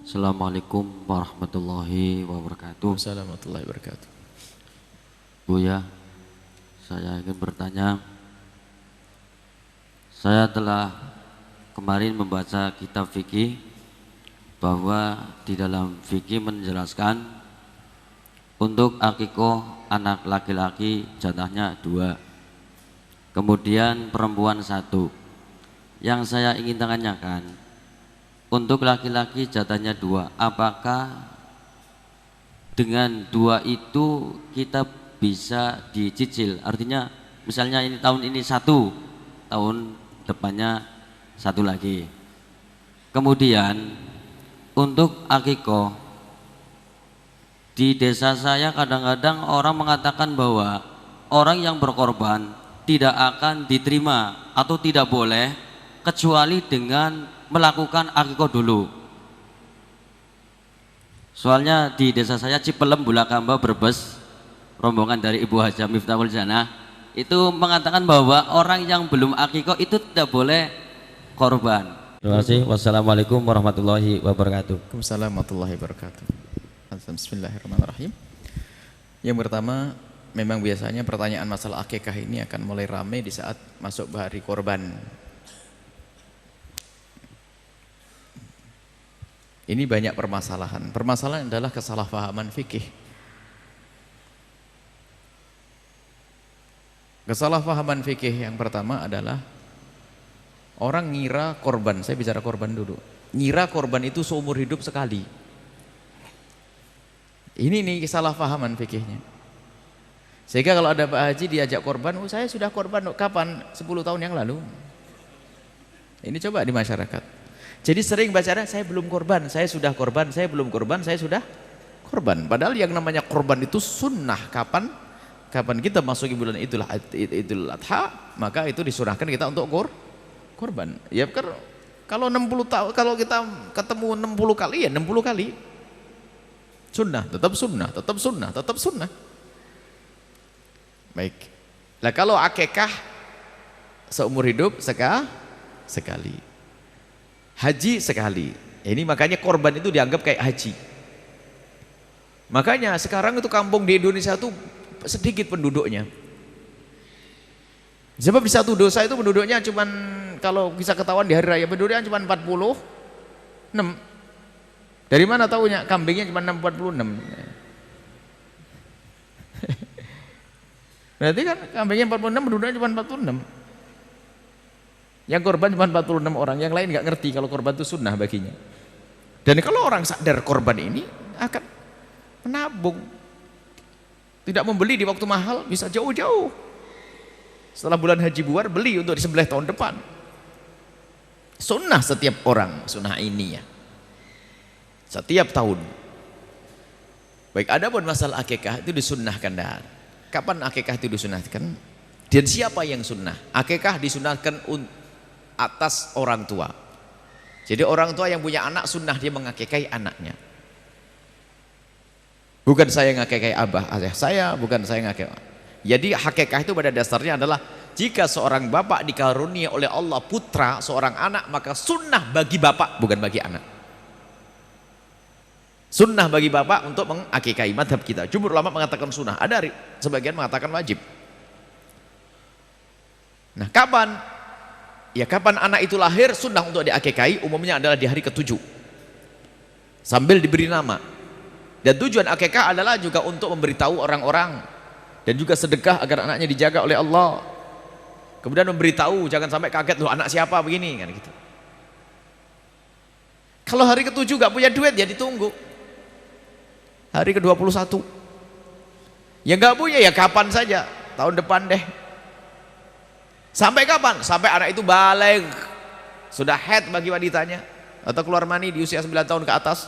Assalamualaikum warahmatullahi wabarakatuh. Assalamualaikum warahmatullahi wabarakatuh. Buya, saya ingin bertanya. Saya telah kemarin membaca kitab fikih bahwa di dalam fikih menjelaskan untuk akikoh anak laki-laki jatahnya 2, kemudian perempuan 1. Yang saya ingin tanyakan, untuk laki-laki jatahnya 2, apakah dengan 2 itu kita bisa dicicil? Artinya misalnya ini tahun ini 1, tahun depannya 1 lagi. Kemudian untuk akikoh, di desa saya kadang-kadang orang mengatakan bahwa orang yang berkorban tidak akan diterima atau tidak boleh kecuali dengan melakukan akikoh dulu. Soalnya di desa saya Cipelem, Bulakamba, Brebes, rombongan dari Ibu Haja Miftahul Janah itu mengatakan bahwa orang yang belum akikoh itu tidak boleh korban. Terima kasih. Wassalamualaikum warahmatullahi wabarakatuh. Waalaikumsalam warahmatullahi wabarakatuh. Bismillahirrahmanirrahim. Yang pertama, memang biasanya pertanyaan masalah akikah ini akan mulai ramai di saat masuk hari korban. Ini banyak permasalahan. Permasalahan adalah kesalahpahaman fikih. Kesalahpahaman fikih yang pertama adalah orang ngira korban, saya bicara korban dulu. Ngira korban itu seumur hidup sekali. Ini nih kesalahpahaman fikihnya. Sehingga kalau ada Pak Haji diajak korban, oh saya sudah korban kapan? 10 tahun yang lalu. Ini coba di masyarakat. Jadi sering baca, saya belum korban, saya sudah korban, saya belum korban, saya sudah korban. Padahal yang namanya korban itu sunnah. Kapan kita masuki bulan Idul Adha, maka itu disunahkan kita untuk korban. Ya kalau 60 tahun, kalau kita ketemu 60 kali ya 60 kali. Sunnah, tetap sunnah, tetap sunnah, tetap sunnah. Baik. Nah kalau akikah seumur hidup sekali. Haji sekali. Ini makanya korban itu dianggap kayak haji. Makanya sekarang itu kampung di Indonesia itu sedikit penduduknya. Sebab di satu dosa itu penduduknya cuman, kalau bisa ketahuan di hari raya penduduknya cuma 46. Dari mana tahunya? Kambingnya cuma 46. Berarti kan kambingnya 46, penduduknya cuma 46. Yang korban cuma 46 orang, yang lain nggak ngerti kalau korban itu sunnah baginya. Dan kalau orang sadar korban ini akan menabung, tidak membeli di waktu mahal, bisa jauh-jauh. Setelah bulan haji buar, beli untuk disembelih tahun depan. Sunnah setiap orang, sunnah ini ya. Setiap tahun. Baik, ada pun masalah akikah itu disunnahkan dah. Kapan akikah itu disunnahkan? Dan siapa yang sunnah? Akikah disunnahkan atas orang tua. Jadi orang tua yang punya anak sunnah dia mengakikahi anaknya. Bukan saya ngakikahi abah saya, bukan saya ngakikahi. Jadi hakikah itu pada dasarnya adalah jika seorang bapak dikarunia oleh Allah putra seorang anak, maka sunnah bagi bapak, bukan bagi anak. Sunnah bagi bapak untuk mengakikahi. Madhab kita jumhur ulama mengatakan sunnah, ada sebagian mengatakan wajib. Nah kapan? Ya kapan anak itu lahir, sunnah untuk diakikahi umumnya adalah di hari ke-7 sambil diberi nama. Dan tujuan akikah adalah juga untuk memberitahu orang-orang dan juga sedekah agar anaknya dijaga oleh Allah. Kemudian memberitahu, jangan sampai kaget loh anak siapa begini kan gitu. Kalau hari ke-7 gak punya duit ya ditunggu hari ke-21. Ya gak punya ya kapan saja, tahun depan deh. Sampai kapan? Sampai anak itu balik, sudah haid bagi wanitanya, atau keluar mani di usia 9 tahun ke atas,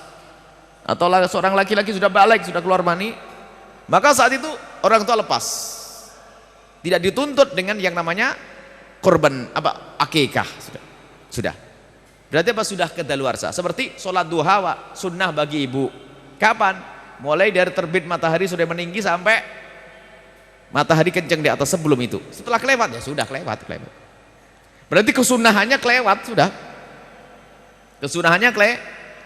atau seorang laki-laki sudah balik, sudah keluar mani, maka saat itu orang tua lepas, tidak dituntut dengan yang namanya korban akikah. Sudah berarti apa? Sudah kedaluarsa. Seperti sholat duha sunnah bagi ibu. Kapan? Mulai dari terbit matahari sudah meninggi sampai matahari kencang di atas, sebelum itu. Setelah kelewat ya sudah kelewat. Berarti kesunahannya kelewat sudah. Kesunahannya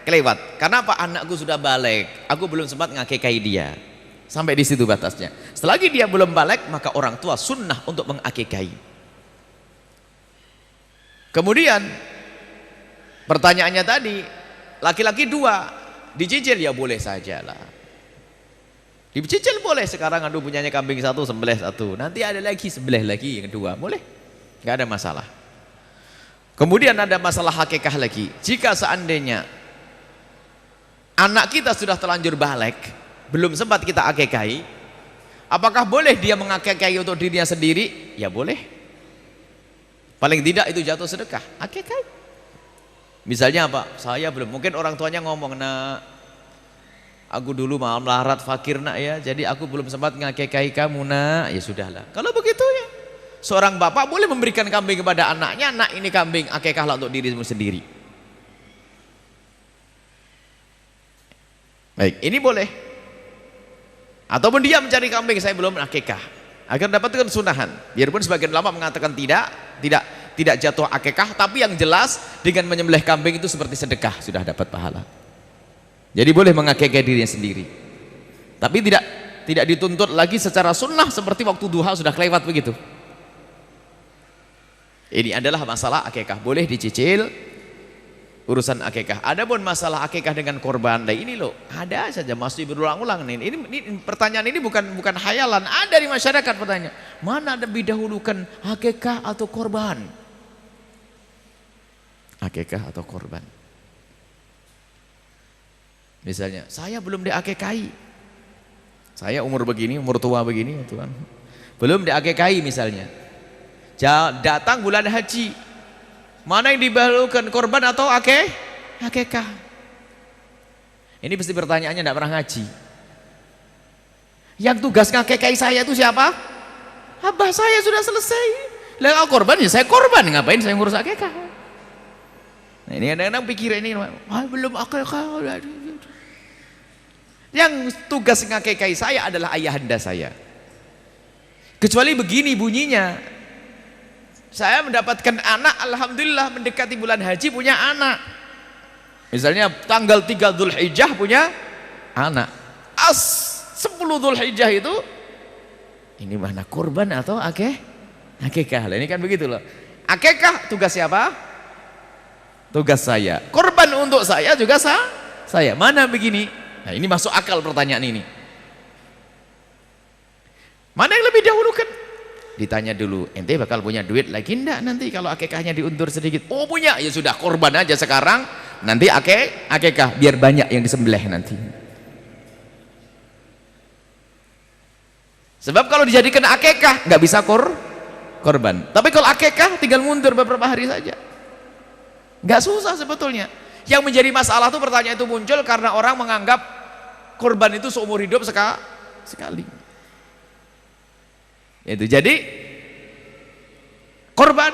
kelewat. Karena apa? Anakku sudah balik, aku belum sempat ngakekai dia. Sampai di situ batasnya. Selagi dia belum balik, maka orang tua sunnah untuk mengakekai. Kemudian pertanyaannya tadi, laki-laki 2 dicicil, ya boleh saja lah. Dicicil boleh. Sekarang aduh punyanya kambing 1 sembelih 1, nanti ada lagi sembelih lagi yang 2, boleh, nggak ada masalah. Kemudian ada masalah hakikah lagi. Jika seandainya anak kita sudah terlanjur balik, belum sempat kita akikahi, apakah boleh dia mengakikahi untuk dirinya sendiri? Ya boleh. Paling tidak itu jatuh sedekah, akikahi. Misalnya apa? Saya belum, mungkin orang tuanya ngomong, nak, aku dulu malam larat fakir nak ya, jadi aku belum sempat ngakikahi kamu nak. Ya sudahlah. Kalau begitu ya, seorang bapak boleh memberikan kambing kepada anaknya, nak ini kambing, akikahlah untuk dirimu sendiri. Baik, ini boleh. Ataupun dia mencari kambing, saya belum akikah, agar dapatkan sunahan. Biarpun sebagian ulama mengatakan tidak jatuh akikah, tapi yang jelas dengan menyembelih kambing itu seperti sedekah, sudah dapat pahala. Jadi boleh mengakikah dirinya sendiri. Tapi tidak dituntut lagi secara sunnah seperti waktu duha sudah kelewat begitu. Ini adalah masalah akikah, boleh dicicil urusan akikah. Adapun masalah akikah dengan korban, nah ini loh, ada saja masih berulang-ulang nih. Ini pertanyaan ini bukan hayalan, ada di masyarakat pertanyaan. Mana lebih dahulukan akikah atau korban? Akikah atau korban? Misalnya, saya belum diakikahi. Saya umur begini, umur tua begini, Tuhan. Belum diakikahi misalnya. Datang bulan haji. Mana yang didahulukan, korban atau akikah? Ini pasti pertanyaannya tidak pernah ngaji. Yang tugas ngakikahi saya itu siapa? Abah saya sudah selesai. Lah korban ya saya korban, ngapain saya ngurus akikah? Nah, ini kadang-kadang pikir ini, belum akikah. Yang tugas ngakikahi saya adalah ayahanda saya. Kecuali begini bunyinya, saya mendapatkan anak, alhamdulillah mendekati bulan haji punya anak. Misalnya tanggal 3 Dzulhijjah punya anak. 10 Dzulhijjah itu ini mana kurban atau akikah? Ini kan begitu loh. Akikah tugas siapa? Tugas saya. Kurban untuk saya juga saya. Mana begini? Nah, ini masuk akal pertanyaan ini. Mana yang lebih dahulukan? Ditanya dulu, ente bakal punya duit lagi enggak nanti kalau akikahnya diundur sedikit? Oh punya, ya sudah korban aja sekarang, nanti akikah biar banyak yang disembelih nanti. Sebab kalau dijadikan akikah nggak bisa korban. Tapi kalau akikah tinggal mundur beberapa hari saja, nggak susah sebetulnya. Yang menjadi masalah tuh pertanyaan itu muncul karena orang menganggap korban itu seumur hidup sekali. Itu jadi korban,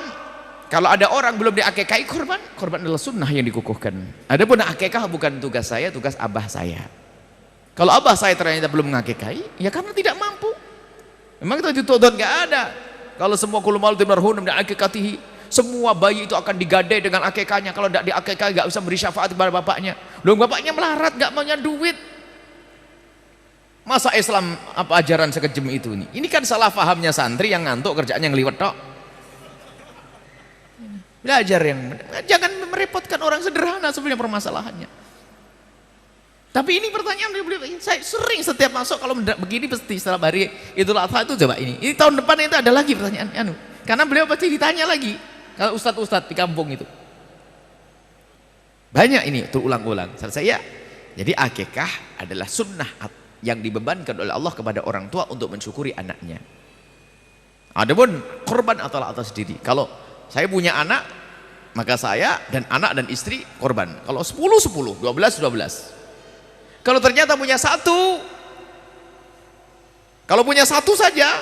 kalau ada orang belum diakikahi, korban adalah sunnah yang dikukuhkan. Adapun akikah bukan tugas saya, tugas abah saya. Kalau abah saya ternyata belum mengakikahi, ya karena tidak mampu. Memang itu dituntut, nggak ada. Kalau semua kullu mauludin marhunun dan akikatihi, semua bayi itu akan digadai dengan akikahnya. Kalau tidak diakikahi nggak bisa beri syafaat kepada bapaknya. Belum bapaknya melarat, nggak punya duit. Masa Islam apa ajaran sekejam itu nih? Ini kan salah fahamnya santri yang ngantuk kerjaannya ngeliwet tok. Belajar yang jangan merepotkan orang, sederhana sebenarnya permasalahannya. Tapi ini pertanyaan saya sering setiap masuk kalau begini pasti setelah hari Idul Adha itu coba ini tahun depan itu ada lagi pertanyaan karena beliau pasti ditanya lagi kalau ustadz di kampung itu. Banyak ini terulang-ulang. Saya jadi akikah adalah sunnah yang dibebankan oleh Allah kepada orang tua untuk mensyukuri anaknya. Adapun korban atau sendiri. Kalau saya punya anak, maka saya dan anak dan istri korban. Kalau 10, 12. Kalau ternyata punya satu, kalau punya satu saja,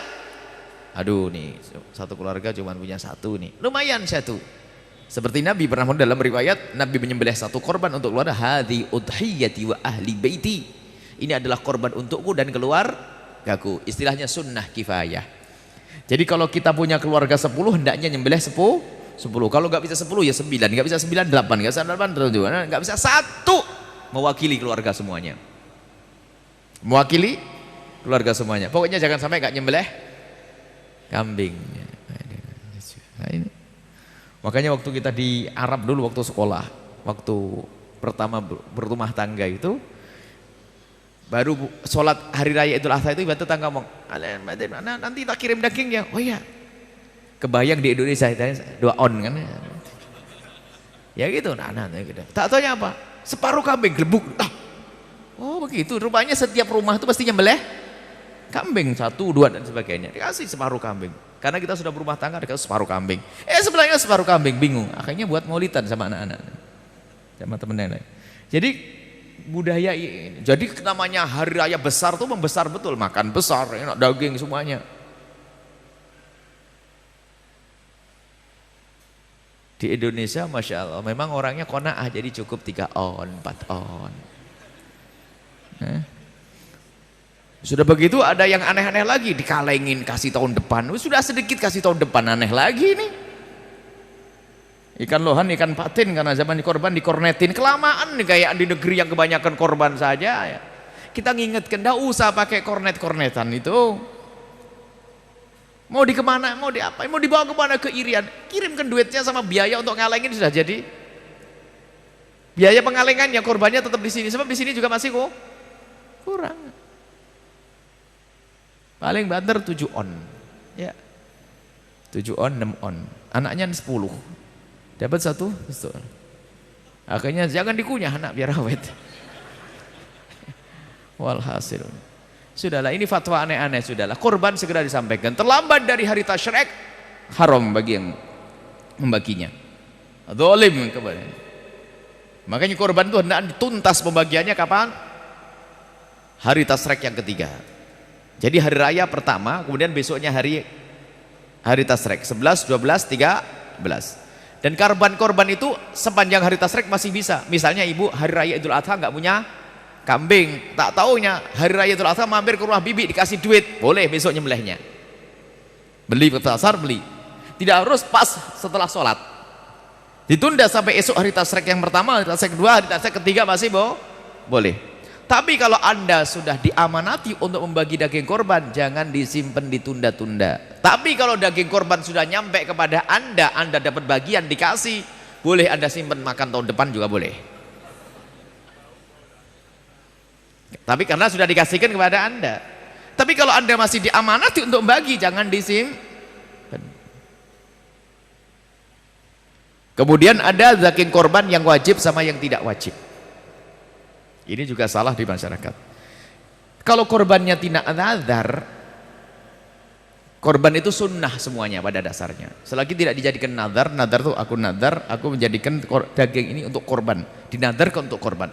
aduh nih satu keluarga cuma punya satu nih, lumayan satu. Seperti Nabi pernah dalam riwayat, Nabi menyembelih satu korban untuk keluarga, hadhi udhiyati wa ahli baiti. Ini adalah korban untukku dan keluargaku. Istilahnya sunnah kifayah. Jadi kalau kita punya keluarga 10, hendaknya nyembelih 10. Kalau nggak bisa 10 ya 9, nggak bisa 9 8, nggak bisa 8 terus juga, nggak bisa 1. mewakili keluarga semuanya. Mewakili keluarga semuanya. Pokoknya jangan sampai nggak nyembelih kambing. Nah, ini. Makanya waktu kita di Arab dulu waktu sekolah, waktu pertama berumah tangga itu, baru sholat hari raya Idul Adha itu ibu tetangga ngomong, nanti tak kirim dagingnya. Oh iya. Kebayang di Indonesia dua on kan. Ya gitu, gitu. Tak taunya apa? Separuh kambing, gelebuk. Oh begitu, rupanya setiap rumah itu pasti nyembelih kambing, 1, 2 dan sebagainya. Dikasih separuh kambing. Karena kita sudah berumah tangga, dikasih separuh kambing. Sebelahnya separuh kambing, bingung. Akhirnya buat maulidan sama anak-anak, sama temen yang lain. Jadi budaya ini, jadi namanya hari raya besar tuh membesar betul, makan besar, enak daging semuanya. Di Indonesia Masya Allah memang orangnya qanaah, jadi cukup 3 on, 4 on. Sudah begitu ada yang aneh-aneh lagi, dikalengin kasih tahun depan. Sudah sedikit kasih tahun depan, aneh lagi nih. Ikan lohan, ikan patin, karena zaman korban dikornetin. Kelamaan nih kayak di negeri yang kebanyakan korban saja ya. Kita ngingetkan, enggak usah pakai kornet-kornetan itu. Mau di kemana, mau di apa, mau dibawa kemana, ke Irian, kirimkan duitnya sama biaya untuk ngalengin sudah jadi. Biaya pengalengannya, korbannya tetap di sini, sebab di sini juga masih kok kurang. Paling banter 7 on, ya 7 on, 6 on, anaknya 10, dapat 1, akhirnya jangan dikunyah anak biar awet. Walhasil. Sudahlah, ini fatwa aneh-aneh, sudahlah. Korban segera disampaikan. Terlambat dari hari tasyrik, haram bagi yang membaginya. Zalim kepada. Makanya korban itu hendak dituntas pembagiannya kapan? Hari tasyrik yang ketiga. Jadi hari raya pertama, kemudian besoknya hari tasyrik 11, 12, 13. Dan korban itu sepanjang hari tasyrik masih bisa. Misalnya ibu hari raya Idul Adha nggak punya kambing, tak taunya hari raya Idul Adha mampir ke rumah bibi dikasih duit, boleh besok nyembelihnya. Beli ke pasar, beli. Tidak harus pas setelah sholat. Ditunda sampai esok hari tasyrik yang pertama, hari tasyrik kedua, hari tasyrik ketiga masih boleh. Tapi kalau Anda sudah diamanati untuk membagi daging korban, jangan disimpan ditunda-tunda. Tapi kalau daging korban sudah nyampe kepada Anda dapat bagian dikasih, boleh Anda simpan makan tahun depan juga boleh. Tapi karena sudah dikasihkan kepada Anda. Tapi kalau Anda masih diamanati untuk membagi, jangan disimpan. Kemudian ada daging korban yang wajib sama yang tidak wajib. Ini juga salah di masyarakat. Kalau korbannya tidak nazar, korban itu sunnah semuanya pada dasarnya. Selagi tidak dijadikan nazar, nazar itu aku menjadikan daging ini untuk korban, dinadarkan untuk korban.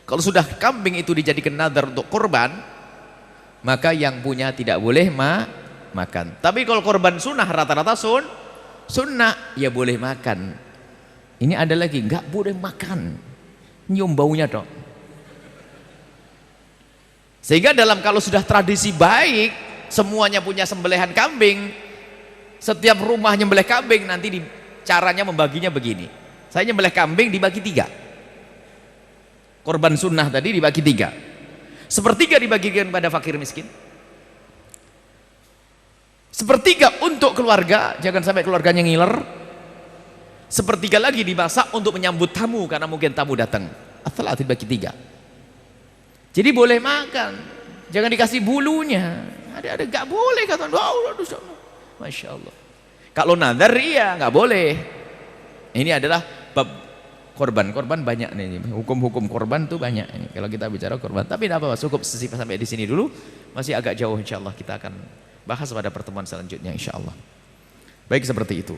Kalau sudah kambing itu dijadikan nazar untuk korban, maka yang punya tidak boleh makan. Tapi kalau korban sunnah, rata-rata sunnah, ya boleh makan. Ini ada lagi, nggak boleh makan, nyium baunya dong. Sehingga kalau sudah tradisi baik, semuanya punya sembelihan kambing, setiap rumah nyembelih kambing, nanti caranya membaginya begini. Saya nyembelih kambing dibagi 3. Korban sunnah tadi dibagi 3. Sepertiga dibagikan pada fakir miskin, sepertiga untuk keluarga, jangan sampai keluarganya ngiler, sepertiga lagi dimasak untuk menyambut tamu karena mungkin tamu datang. Setelah dibagi 3, jadi boleh makan, jangan dikasih bulunya. Ada nggak boleh kata Masya Allah. Kalau nazar iya nggak boleh. Ini adalah bab korban banyak nih, hukum-hukum korban tuh banyak ini. Kalau kita bicara korban, tapi tidak apa-apa, cukup sampai di sini dulu, masih agak jauh, insya Allah kita akan bahas pada pertemuan selanjutnya, insya Allah. Baik, seperti itu.